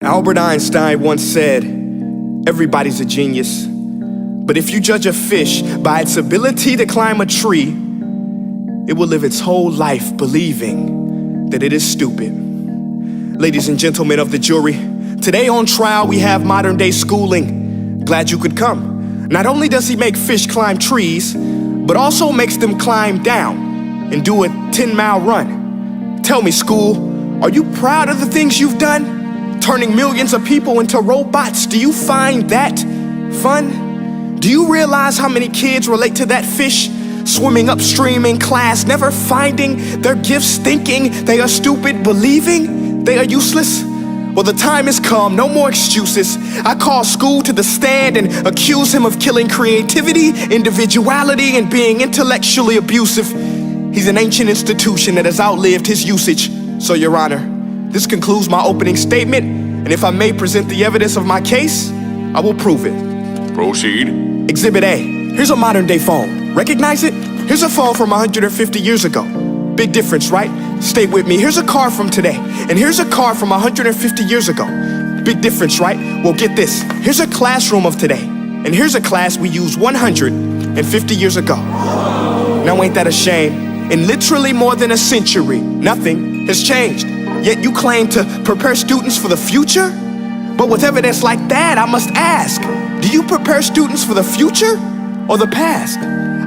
Albert Einstein once said, everybody's a genius, but if you judge a fish by its ability to climb a tree, it will live its whole life believing that it is stupid. Ladies and gentlemen of the jury, today on trial we have modern day schooling. Glad you could come. Not only does he make fish climb trees, but also makes them climb down and do a 10-mile run. Tell me, school, are you proud of the things you've done? Turning millions of people into robots, do you find that fun? Do you realize how many kids relate to that fish? Swimming upstream in class, never finding their gifts, thinking they are stupid, believing they are useless? Well, the time has come, no more excuses. I call school to the stand and accuse him of killing creativity, individuality, and being intellectually abusive. He's an ancient institution that has outlived his usage. So, Your Honor, this concludes my opening statement, and if I may present the evidence of my case, I will prove it. Proceed. Exhibit A. Here's a modern day phone. Recognize it? Here's a phone from 150 years ago. Big difference, right? Stay with me. Here's a car from today, and here's a car from 150 years ago. Big difference, right? Well, get this. Here's a classroom of today, and here's a class we used 150 years ago. Now ain't that a shame? In literally more than a century, nothing has changed. Yet you claim to prepare students for the future? But with evidence like that, I must ask, do you prepare students for the future or the past?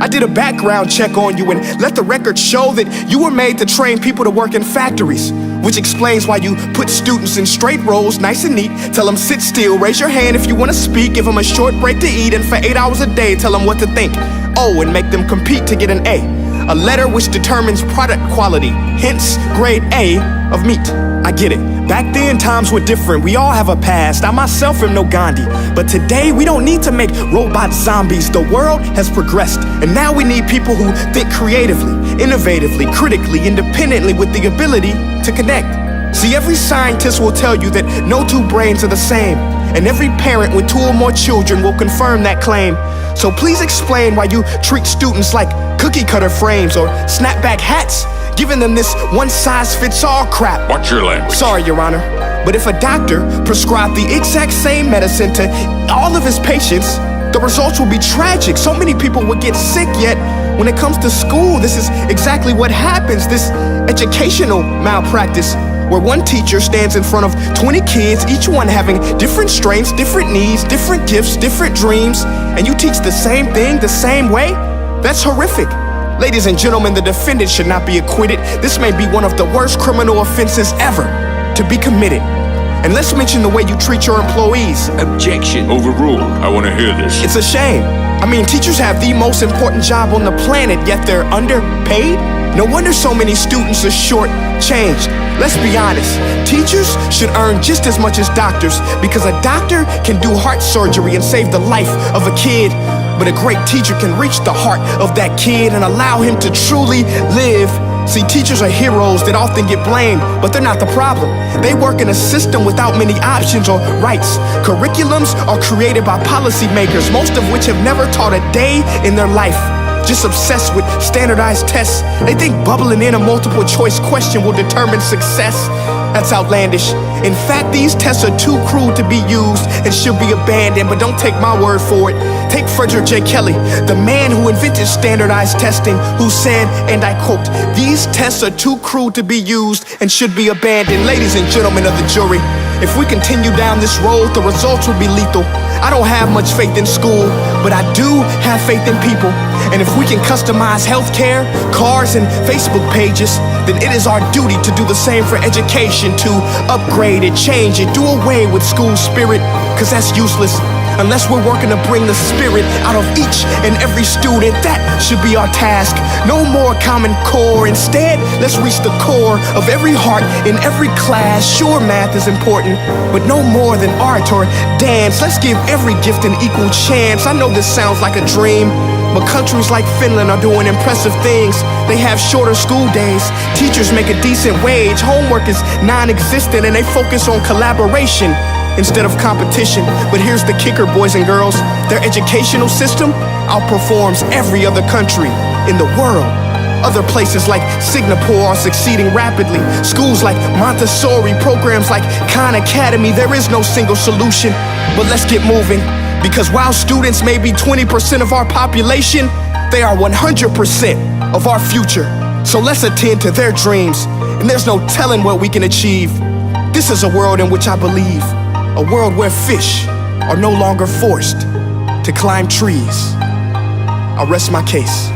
I did a background check on you and let the record show that you were made to train people to work in factories, which explains why you put students in straight rows, nice and neat, tell them sit still, raise your hand if you want to speak, give them a short break to eat, and for 8 hours a day, tell them what to think. Oh, and make them compete to get an A letter which determines product quality, hence grade A of meat. I get it. Back then, times were different. We all have a past. I myself am no Gandhi. But today, we don't need to make robot zombies. The world has progressed. And now we need people who think creatively, innovatively, critically, independently, with the ability to connect. See, every scientist will tell you that no two brains are the same. And every parent with 2 or more children will confirm that claim. So please explain why you treat students like cookie cutter frames or snapback hats, giving them this one-size-fits-all crap. Watch your language. Sorry, Your Honor, but if a doctor prescribed the exact same medicine to all of his patients, the results will be tragic. So many people would get sick, yet when it comes to school, this is exactly what happens, this educational malpractice, where one teacher stands in front of 20 kids, each one having different strengths, different needs, different gifts, different dreams, and you teach the same thing the same way? That's horrific. Ladies and gentlemen, the defendant should not be acquitted. This may be one of the worst criminal offenses ever to be committed. And let's mention the way you treat your employees. Objection. Overruled. I want to hear this. It's a shame. I mean, teachers have the most important job on the planet, yet they're underpaid? No wonder so many students are short-changed. Let's be honest, teachers should earn just as much as doctors, because a doctor can do heart surgery and save the life of a kid, but a great teacher can reach the heart of that kid and allow him to truly live. See, teachers are heroes that often get blamed, but they're not the problem. They work in a system without many options or rights. Curriculums are created by policymakers, most of which have never taught a day in their life. Just obsessed with standardized tests. They think bubbling in a multiple choice question will determine success. That's outlandish. In fact, these tests are too crude to be used and should be abandoned, but don't take my word for it. Take Frederick J. Kelly, the man who invented standardized testing, who said, and I quote, "These tests are too crude to be used and should be abandoned." Ladies and gentlemen of the jury, if we continue down this road, the results will be lethal. I don't have much faith in school, but I do have faith in people. And if we can customize healthcare, cars, and Facebook pages, then it is our duty to do the same for education, to upgrade it, change it, do away with school spirit, because that's useless. Unless we're working to bring the spirit out of each and every student, that should be our task. No more Common Core. Instead, let's reach the core of every heart in every class. Sure, math is important, but no more than art or dance. Let's give every gift an equal chance. I know this sounds like a dream, but countries like Finland are doing impressive things. They have shorter school days, teachers make a decent wage, homework is non-existent, and they focus on collaboration instead of competition. But here's the kicker, boys and girls. Their educational system outperforms every other country in the world. Other places like Singapore are succeeding rapidly. Schools like Montessori, programs like Khan Academy, there is no single solution. But let's get moving, because while students may be 20% of our population, they are 100% of our future. So let's attend to their dreams, and there's no telling what we can achieve. This is a world in which I believe, a world where fish are no longer forced to climb trees. I'll rest my case.